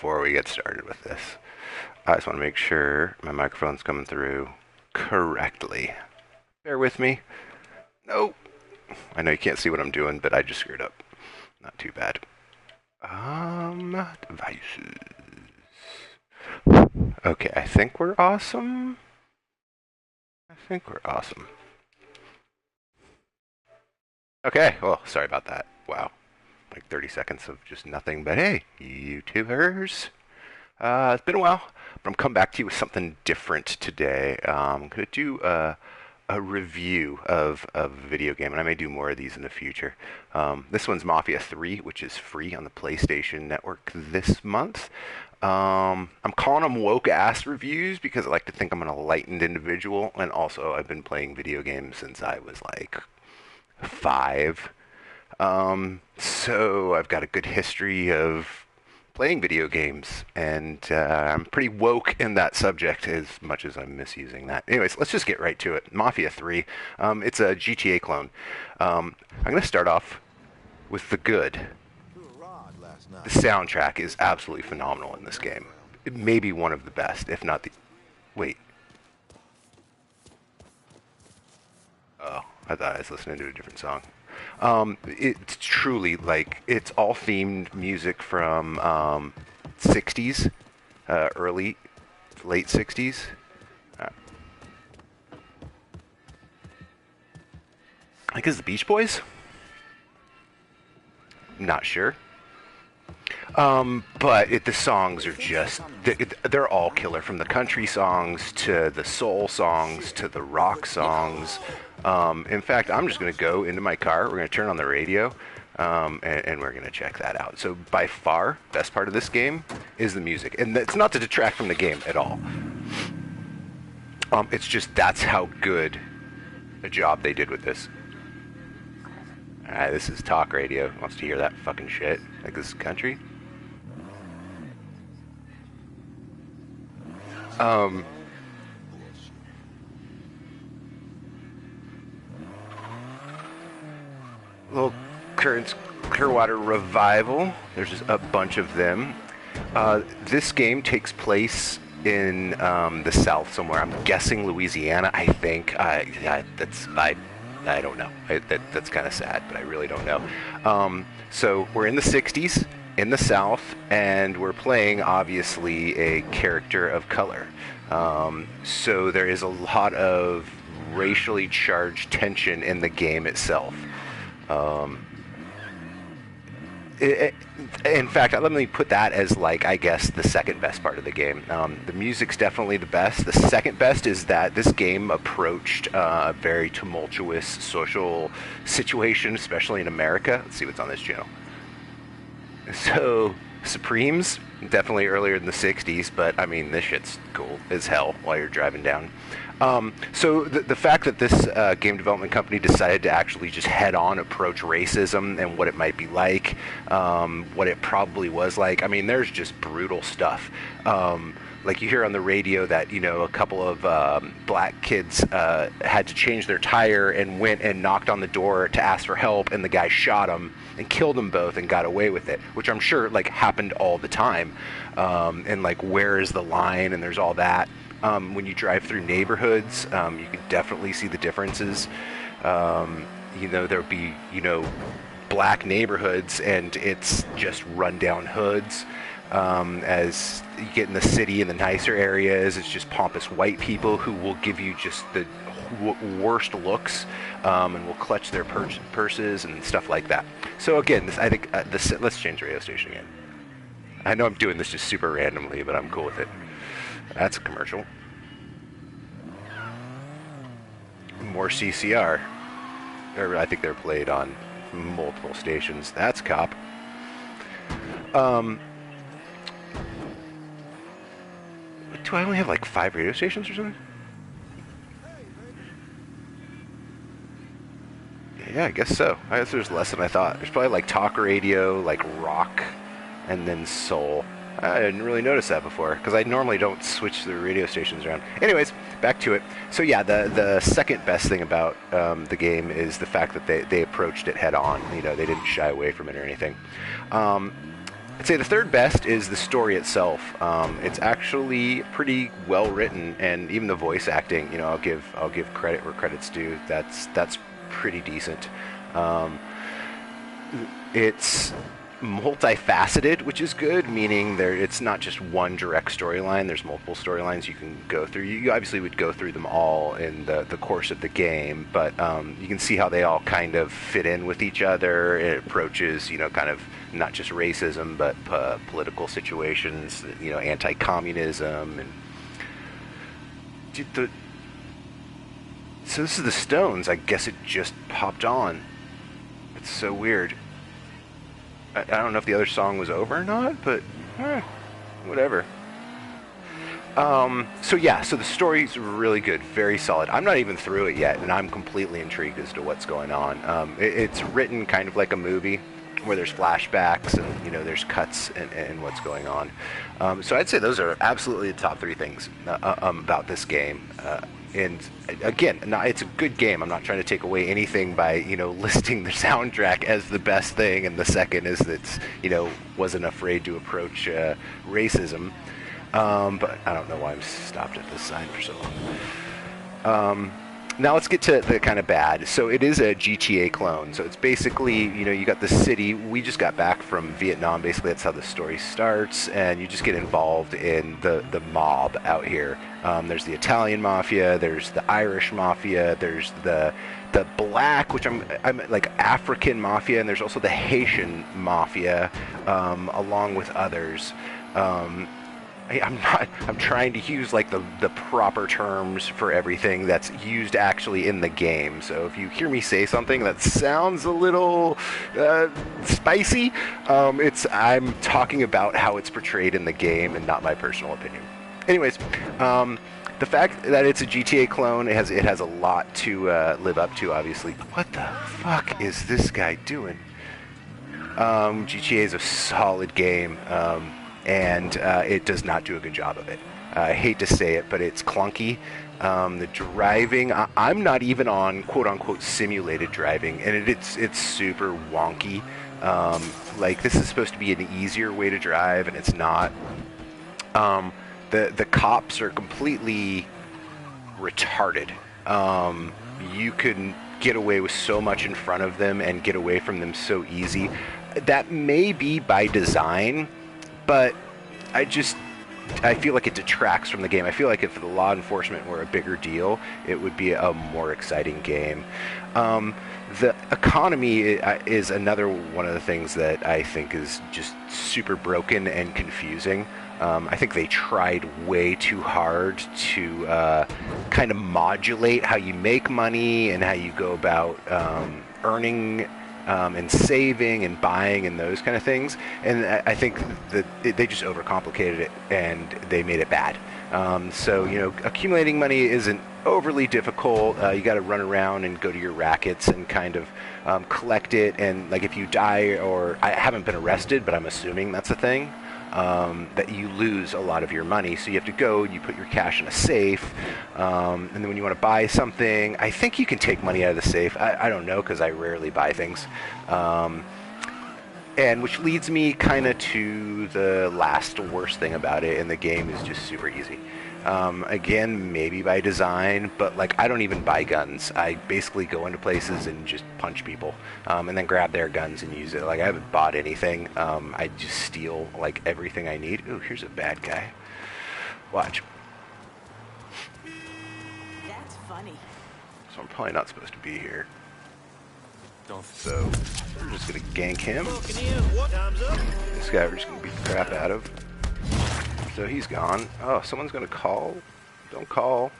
before we get started with this. I just want to make sure my microphone's coming through correctly. Bear with me. Nope. I know you can't see what I'm doing, but I just screwed up. Not too bad. Devices. Okay, I think we're awesome. Okay, well, sorry about that. Wow. Like 30 seconds of just nothing, but hey, YouTubers. It's been a while, but I'm coming back to you with something different today. I'm going to do a review of a video game, and I may do more of these in the future. This one's Mafia 3, which is free on the PlayStation Network this month. I'm calling them woke-ass reviews because I like to think I'm an enlightened individual, and also I've been playing video games since I was like 5. So I've got a good history of playing video games, and I'm pretty woke in that subject as much as I'm misusing that. Anyways, let's just get right to it. Mafia 3, it's a GTA clone. I'm going to start off with the good. The soundtrack is absolutely phenomenal in this game. It may be one of the best, if not the... Wait. Oh, I thought I was listening to a different song. It's truly like it's all themed music from 60s, late 60s. I think it's the Beach Boys. Not sure. But the songs are just, they're all killer, from the country songs to the soul songs to the rock songs. In fact, I'm just going to go into my car, we're going to turn on the radio, and we're going to check that out. So by far, best part of this game is the music. And it's not to detract from the game at all. It's just, that's how good a job they did with this. Alright, this is talk radio. Wants to hear that fucking shit. Like, this is country. Little Clearwater Revival. There's just a bunch of them. This game takes place in the South somewhere. I'm guessing Louisiana. I think. I don't know. That's kind of sad, but I really don't know. So we're in the 60s in the South, and we're playing, obviously, a character of color. So there is a lot of racially charged tension in the game itself. In fact, let me put that as, like, I guess, the second best part of the game. The music's definitely the best. The second best is that this game approached a very tumultuous social situation, especially in America. Let's see what's on this channel. So, Supremes, definitely earlier in the 60s, but, I mean, this shit's cool as hell while you're driving down. So the fact that this game development company decided to actually just head-on approach racism and what it might be like, what it probably was like, I mean, there's just brutal stuff. Like you hear on the radio that, you know, a couple of black kids had to change their tire and went and knocked on the door to ask for help, and the guy shot them and killed them both and got away with it, which I'm sure, like, happened all the time. And, like, where is the line, and there's all that. When you drive through neighborhoods, you can definitely see the differences. You know, there'll be, you know, black neighborhoods, and it's just rundown hoods. As you get in the city and the nicer areas, it's just pompous white people who will give you just the worst looks, and will clutch their purses and stuff like that. So again, I think let's change the radio station again. I know I'm doing this just super randomly, but I'm cool with it. That's a commercial. More CCR. I think they're played on multiple stations. That's cop. Do I only have like 5 radio stations or something? Yeah, I guess so. I guess there's less than I thought. There's probably like talk radio, like rock, and then soul. I didn't really notice that before, because I normally don't switch the radio stations around. Anyways, back to it. So yeah, the second best thing about the game is the fact that they approached it head on. You know, they didn't shy away from it or anything. I'd say the third best is the story itself. It's actually pretty well written, and even the voice acting. You know, I'll give credit where credit's due. That's pretty decent. Um, it's multifaceted, which is good, meaning it's not just one direct storyline. There's multiple storylines you can go through. You obviously would go through them all in the course of the game, but you can see how they all kind of fit in with each other. It approaches, you know, kind of not just racism, but political situations, you know, anti-communism. And dude, so this is the Stones. I guess it just popped on. It's so weird. I don't know if the other song was over or not, but whatever. So the story's really good, very solid. I'm not even through it yet, and I'm completely intrigued as to what's going on. It's written kind of like a movie, where there's flashbacks and, you know, there's cuts and what's going on. So I'd say those are absolutely the top three things about this game. And again, it's a good game. I'm not trying to take away anything by, you know, listing the soundtrack as the best thing, and the second is that, you know, wasn't afraid to approach racism. But I don't know why I'm stopped at this sign for so long. Now let's get to the kind of bad. So it is a GTA clone. So it's basically, you know, you got the city. We just got back from Vietnam. Basically, that's how the story starts, and you just get involved in the mob out here. There's the Italian Mafia. There's the Irish Mafia. There's the black, which I'm like African Mafia, and there's also the Haitian Mafia, along with others. I'm trying to use like the proper terms for everything that's used actually in the game. So if you hear me say something that sounds a little spicy, I'm talking about how it's portrayed in the game and not my personal opinion. Anyways, the fact that it's a GTA clone, it has a lot to live up to, obviously. What the fuck is this guy doing? GTA is a solid game. And it does not do a good job of it. I hate to say it, but it's clunky. The driving, I'm not even on quote-unquote simulated driving, and it's super wonky. Like, this is supposed to be an easier way to drive, and it's not. The cops are completely retarded. You can get away with so much in front of them and get away from them so easy. That may be by design, but I feel like it detracts from the game. I feel like if the law enforcement were a bigger deal, it would be a more exciting game. The economy is another one of the things that I think is just super broken and confusing. I think they tried way too hard to kind of modulate how you make money and how you go about earning and saving and buying and those kind of things. And I think that they just overcomplicated it and they made it bad. So, you know, accumulating money isn't overly difficult. You got to run around and go to your rackets and kind of collect it. And like if you die, or I haven't been arrested, but I'm assuming that's a thing, that you lose a lot of your money. So you have to go, you put your cash in a safe, and then when you want to buy something, I think you can take money out of the safe. I don't know, because I rarely buy things. And which leads me kind of to the last worst thing about it, and the game is just super easy. Again, maybe by design, but like I don't even buy guns. I basically go into places and just punch people, and then grab their guns and use it. Like I haven't bought anything. I just steal like everything I need. Ooh, here's a bad guy. Watch. That's funny. So I'm probably not supposed to be here. So we're just gonna gank him. This guy we're just gonna beat the crap out of. So he's gone. Oh, someone's gonna call. Don't call.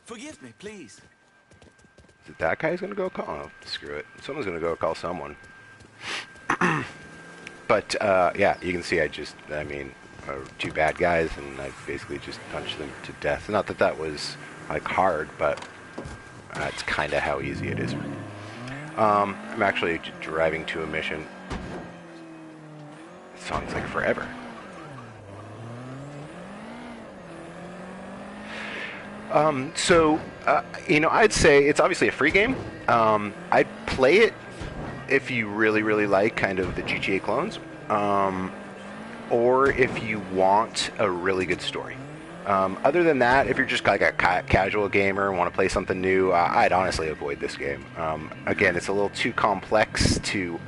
Forgive me, please. Is it that guy who's gonna go call? Oh, screw it. Someone's gonna go call someone. But yeah, you can see two bad guys, and I basically just punched them to death. Not that that was like hard, but it's kind of how easy it is. I'm actually driving to a mission. It sounds like forever. You know, I'd say it's obviously a free game. I'd play it if you really, really like kind of the GTA clones, or if you want a really good story. Other than that, if you're just like a casual gamer and want to play something new, I'd honestly avoid this game. Again, it's a little too complex to...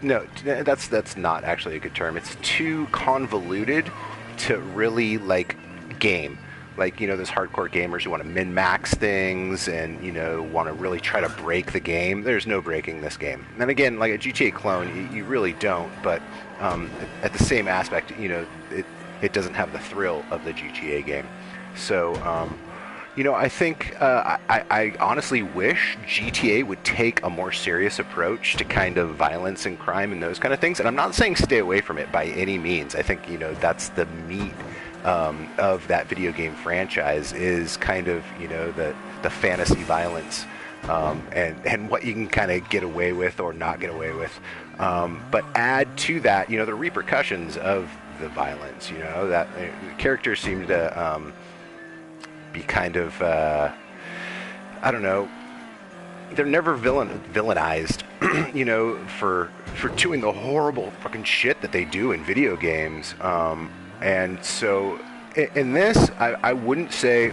no, that's not actually a good term. It's too convoluted to really, like, game. Like, those hardcore gamers who want to min-max things and, want to really try to break the game. There's no breaking this game. And again, like a GTA clone, you really don't, but at the same aspect, it doesn't have the thrill of the GTA game. So, I think I honestly wish GTA would take a more serious approach to kind of violence and crime and those kind of things. And I'm not saying stay away from it by any means. I think, that's the meat of that video game franchise is kind of, the fantasy violence and what you can kind of get away with or not get away with. But add to that, the repercussions of the violence, that characters seem to be kind of, I don't know, they're never villainized, for doing the horrible fucking shit that they do in video games. And so in this, I wouldn't say,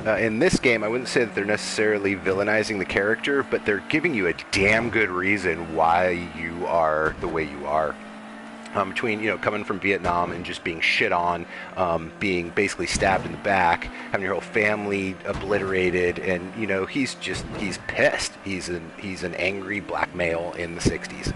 in this game, I wouldn't say that they're necessarily villainizing the character, but they're giving you a damn good reason why you are the way you are. Between, coming from Vietnam and just being shit on, being basically stabbed in the back, having your whole family obliterated, and, he's pissed. He's an angry black male in the 60s.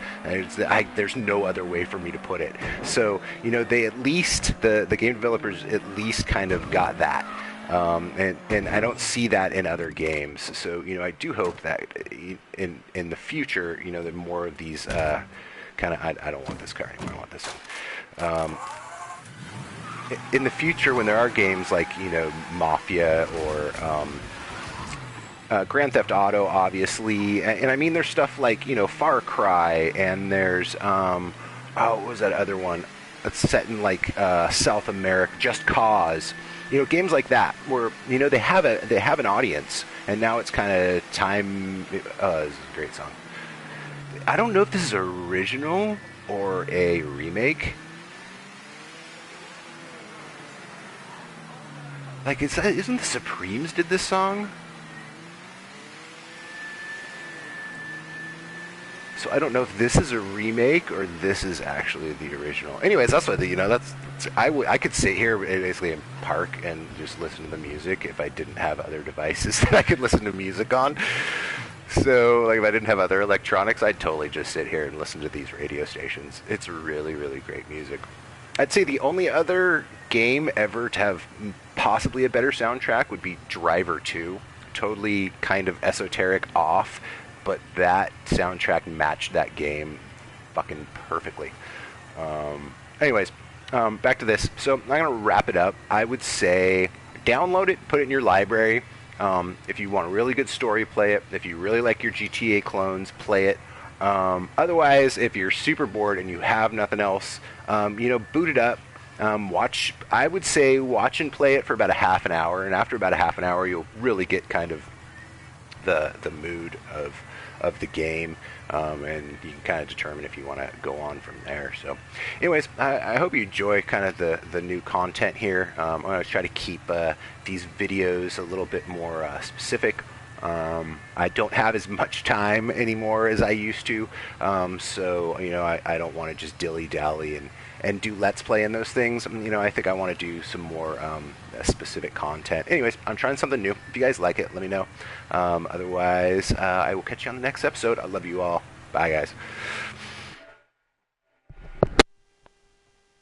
There's no other way for me to put it. So, they at least, the game developers at least kind of got that. And I don't see that in other games. So, I do hope that in the future, that more of these... kind of, I don't want this car anymore. I want this one. In the future, when there are games like Mafia or Grand Theft Auto, obviously, and I mean there's stuff like Far Cry, and there's what was that other one that's set in like South America, Just Cause. Games like that where they have an audience, and now it's kind of time. This is a great song. I don't know if this is original or a remake. Like, isn't the Supremes did this song? So I don't know if this is a remake or this is actually the original. Anyways, that's what I could sit here basically and park and just listen to the music if I didn't have other devices that I could listen to music on. So, like, if I didn't have other electronics, I'd totally just sit here and listen to these radio stations. It's really, really great music. I'd say the only other game ever to have possibly a better soundtrack would be Driver 2. Totally kind of esoteric off, but that soundtrack matched that game fucking perfectly. Anyways, back to this. So, I'm going to wrap it up. I would say download it, put it in your library. If you want a really good story, play it. If you really like your GTA clones, play it. Otherwise, if you're super bored and you have nothing else, boot it up. I would say watch and play it for about a half an hour, and after about a half an hour, you'll really get kind of the mood of the game, and you can kind of determine if you want to go on from there. So, anyways, I hope you enjoy kind of the new content here. I'm going to try to keep these videos a little bit more specific. I don't have as much time anymore as I used to, so I don't want to just dilly-dally and do Let's Play in those things. I think I want to do some more specific content. Anyways, I'm trying something new. If you guys like it, let me know. Otherwise, I will catch you on the next episode. I love you all. Bye, guys.